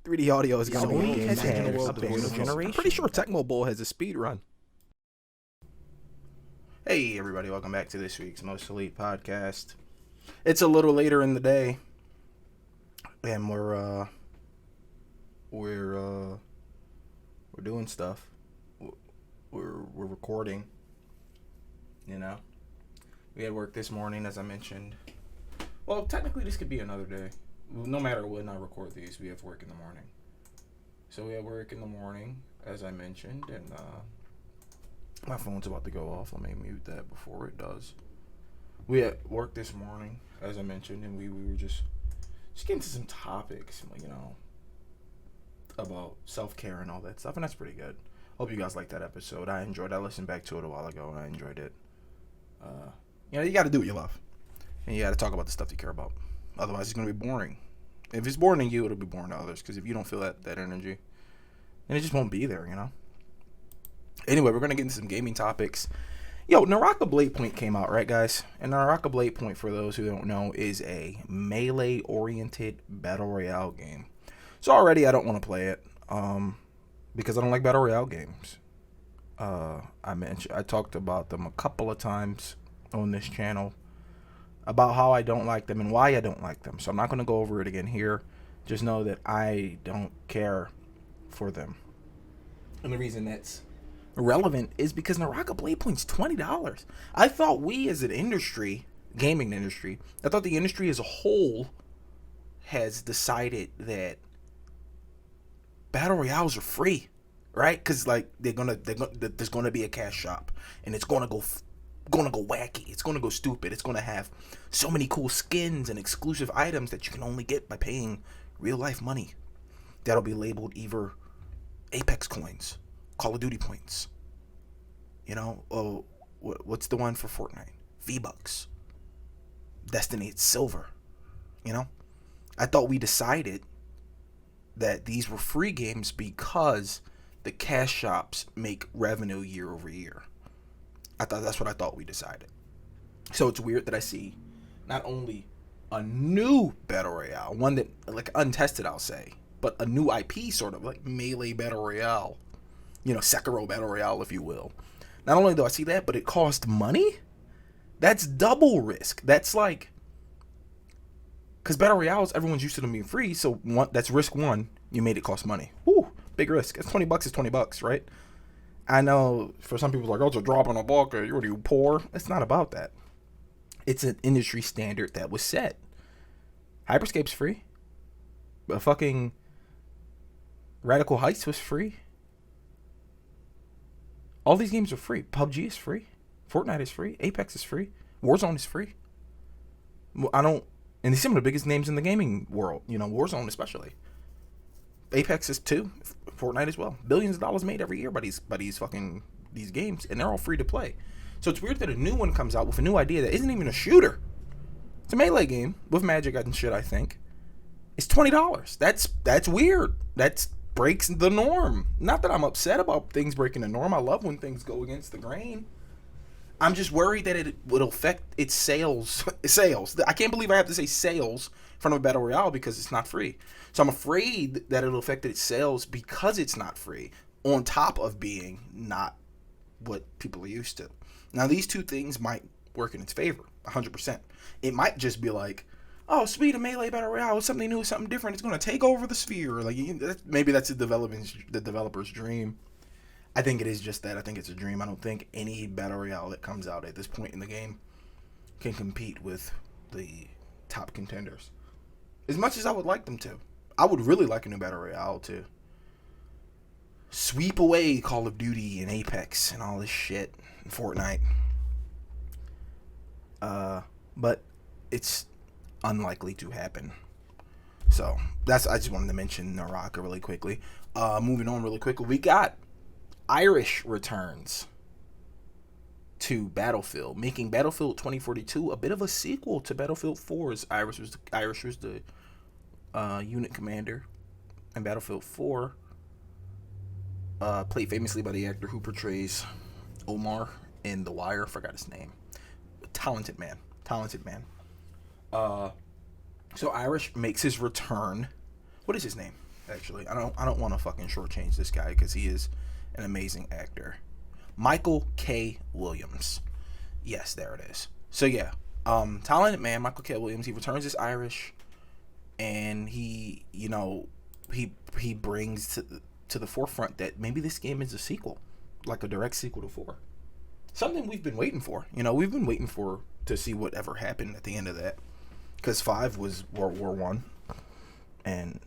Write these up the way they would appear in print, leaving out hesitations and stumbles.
3D audio is going to be Sony has changing the had world a of bit of video a games. I'm generation. pretty sure Tecmo Bowl has a speed run. Hey everybody, welcome back to this week's Most Elite podcast. It's a little later in the day, and we're doing stuff. We're recording. You know, we had work this morning, as I mentioned. Well, technically, this could be another day. No matter when I record these, we have work in the morning. So we have work in the morning, as I mentioned, and my phone's about to go off. Let me mute that before it does. We had work this morning, as I mentioned, and we were just getting to some topics, you know, about self-care and all that stuff, and that's pretty good. Hope you guys liked that episode. I enjoyed it. I listened back to it a while ago, and I enjoyed it. You know, you got to do what you love, and you got to talk about the stuff you care about. Otherwise, it's going to be boring. If it's boring to you, it'll be boring to others, because if you don't feel that energy, then it just won't be there, you know? Anyway, we're going to get into some gaming topics. Yo, Naraka Blade Point came out, right, guys? And Naraka Blade Point, for those who don't know, is a melee-oriented battle royale game. So already I don't want to play it, because I don't like battle royale games. I talked about them a couple of times on this channel, about how I don't like them and why I don't like them. So I'm not going to go over it again here. Just know that I don't care for them. And the reason that's relevant is because Naraka Blade Point's $20. I thought we as an industry, gaming industry, I thought the industry as a whole has decided that battle royales are free, right? Because like there's gonna be a cash shop, and it's gonna go wacky. It's gonna go stupid. It's gonna have so many cool skins and exclusive items that you can only get by paying real life money. That'll be labeled either Apex coins, Call of Duty points. You know, what's the one for Fortnite? V-Bucks. Destiny, it's silver. You know, I thought we decided that these were free games because the cash shops make revenue year over year. That's what I thought we decided. So it's weird that I see not only a new battle royale, one that like untested, I'll say, but a new IP, sort of like Melee Battle Royale, you know, Sekiro Battle Royale, if you will. Not only do I see that, but it cost money. That's double risk. That's like, because Battle Royales, everyone's used to them being free, so that's risk one. You made it cost money. Woo, big risk. It's $20 is $20, right? I know for some people, like, oh, it's a drop in a bucket. You're already poor. It's not about that. It's an industry standard that was set. Hyperscape's free. But fucking Radical Heights was free. All these games are free. PUBG is free. Fortnite is free. Apex is free. Warzone is free. And these are some of the biggest names in the gaming world. You know, Warzone especially. Apex is too. Fortnite as well. Billions of dollars made every year by these games, and they're all free to play. So it's weird that a new one comes out with a new idea that isn't even a shooter. It's a melee game with magic and shit, I think. It's $20. That's weird. That breaks the norm. Not that I'm upset about things breaking the norm. I love when things go against the grain. I'm just worried that it would affect its sales. I can't believe I have to say sales in front of a battle royale because it's not free. So I'm afraid that it'll affect its sales because it's not free, on top of being not what people are used to. Now, these two things might work in its favor, 100%. It might just be like, oh, sweet, a Melee Battle Royale, something new, something different. It's going to take over the sphere. Like, maybe that's the developer's dream. I think it is just that. I think it's a dream. I don't think any Battle Royale that comes out at this point in the game can compete with the top contenders. As much as I would like them to. I would really like a new Battle Royale to sweep away Call of Duty and Apex and all this shit and Fortnite. But it's unlikely to happen. So I just wanted to mention Naraka really quickly. Moving on really quickly, we got Irish returns to Battlefield, making Battlefield 2042 a bit of a sequel to Battlefield 4's. Irish was the unit commander in Battlefield 4, played famously by the actor who portrays Omar in The Wire. I forgot his name. Talented man. So Irish makes his return. What is his name? actually. I don't want to fucking shortchange this guy because he is an amazing actor. Michael K. Williams. Yes, there it is. So yeah, talented man, Michael K. Williams. He returns as Irish, and he brings to the forefront that maybe this game is a sequel, like a direct sequel to 4. Something we've been waiting for. We've been waiting for to see whatever happened at the end of that, because 5 was World War One, and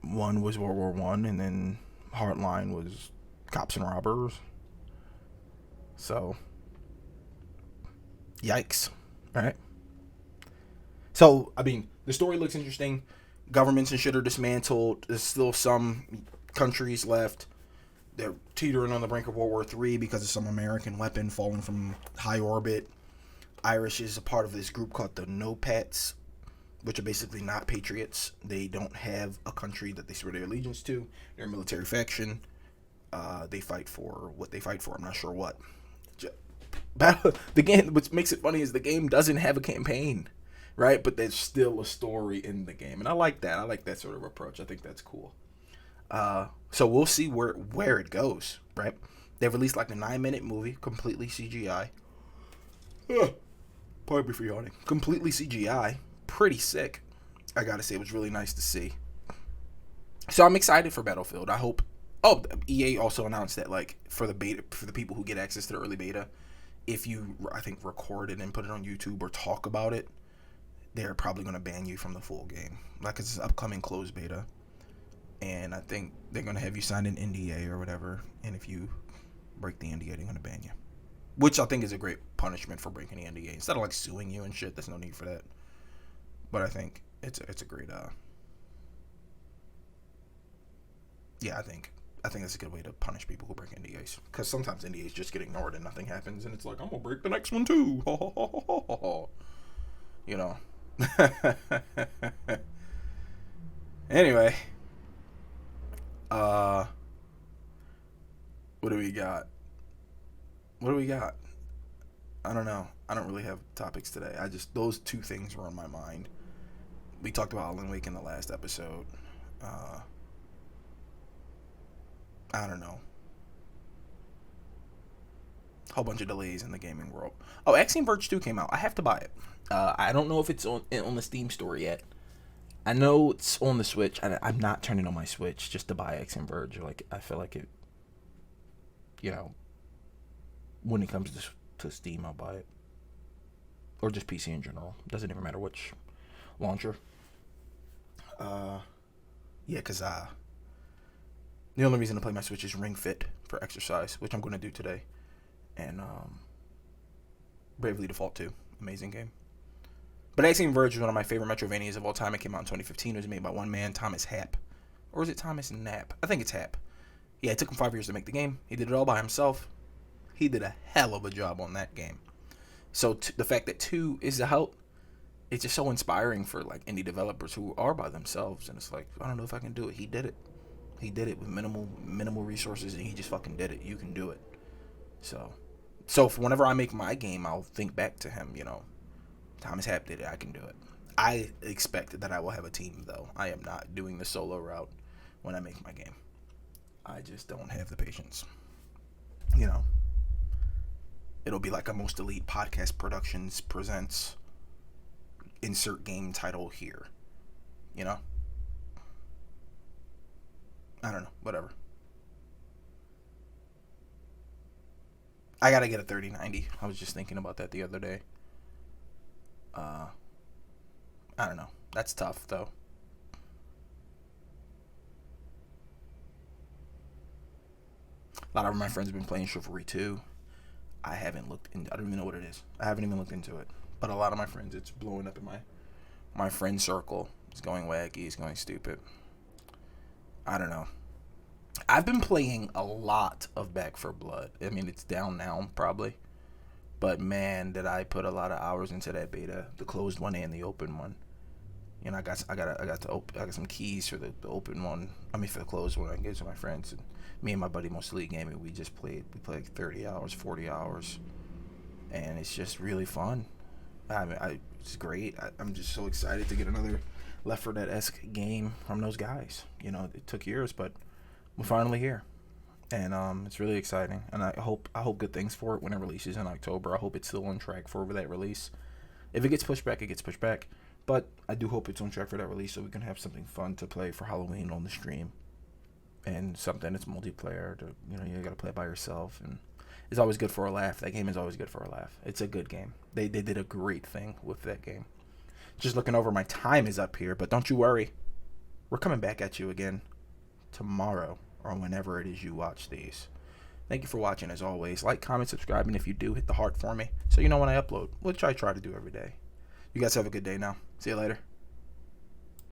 1 was World War One, and then Hardline was cops and robbers. So, yikes, right? So, I mean, the story looks interesting. Governments and shit are dismantled. There's still some countries left. They're teetering on the brink of World War III because of some American weapon falling from high orbit. Irish is a part of this group called the No-Pats, which are basically not patriots. They don't have a country that they swear their allegiance to. They're a military faction. They fight for what they fight for. I'm not sure what. The game, which makes it funny, is the game doesn't have a campaign, right? But there's still a story in the game, and I like that. I like that sort of approach. I think that's cool. So we'll see where it goes, right? They released like a 9-minute movie, completely CGI. Pardon me for yawning. Completely CGI, pretty sick. I gotta say, it was really nice to see. So I'm excited for Battlefield. I hope. Oh, EA also announced that, like, for the beta, for the people who get access to the early beta, if you, I think, record it and put it on YouTube or talk about it, they're probably going to ban you from the full game. Like, it's an upcoming closed beta. And I think they're going to have you sign an NDA or whatever. And if you break the NDA, they're going to ban you. Which I think is a great punishment for breaking the NDA. Instead of, like, suing you and shit, there's no need for that. But I think it's a great, yeah, I think that's a good way to punish people who break NDAs. Because sometimes NDAs just get ignored and nothing happens. And it's like, I'm going to break the next one too. You know. Anyway. What do we got? I don't know. I don't really have topics today. Those two things were on my mind. We talked about Alan Wake in the last episode. I don't know. Whole bunch of delays in the gaming world. Oh, Axiom Verge 2 came out. I have to buy it. I don't know if it's on the Steam store yet. I know it's on the Switch. I'm not turning on my Switch just to buy Axiom Verge. Like, I feel like it, when it comes to Steam, I'll buy it. Or just PC in general. Doesn't even matter which launcher. Yeah, because the only reason to play my Switch is Ring Fit for exercise, which I'm going to do today. And Bravely Default 2. Amazing game. But Axiom Verge is one of my favorite Metroidvanias of all time. It came out in 2015. It was made by one man, Thomas Happ. Or is it Thomas Knapp? I think it's Happ. Yeah, it took him 5 years to make the game. He did it all by himself. He did a hell of a job on that game. So the fact that 2 is out, it's just so inspiring for like indie developers who are by themselves. And it's like, I don't know if I can do it. He did it. He did it with minimal resources, and he just fucking did it. You can do it. So whenever I make my game, I'll think back to him, Thomas Happ did it. I can do it. I expect that I will have a team, though. I am not doing the solo route when I make my game. I just don't have the patience. It'll be like a Most Elite Podcast Productions presents insert game title here. I don't know. Whatever. I gotta get a 3090. I was just thinking about that the other day. I don't know. That's tough, though. A lot of my friends have been playing Chivalry 2. I don't even know what it is. I haven't even looked into it. But a lot of my friends, it's blowing up in my friend circle. It's going wacky. It's going stupid. I don't know. I've been playing a lot of Back 4 Blood. I mean, it's down now, probably. But man, did I put a lot of hours into that beta, the closed one and the open one. I got some keys for the open one. I mean, for the closed one, I gave to my friends. And me and my buddy Most Elite Gaming, we played like 30 hours, 40 hours, and it's just really fun. It's great. I'm just so excited to get another Left 4 Dead-esque game from those guys. You know, it took years, but we're finally here, and it's really exciting. And I hope good things for it when it releases in October. I hope it's still on track for that release. If it gets pushed back, it gets pushed back. But I do hope it's on track for that release, so we can have something fun to play for Halloween on the stream, and something that's multiplayer. To you gotta play it by yourself, and it's always good for a laugh. That game is always good for a laugh. It's a good game. They did a great thing with that game. Just looking over, my time is up here, but don't you worry. We're coming back at you again tomorrow or whenever it is you watch these. Thank you for watching as always. Like, comment, subscribe, and if you do, hit the heart for me so you know when I upload, which I try to do every day. You guys have a good day now. See you later.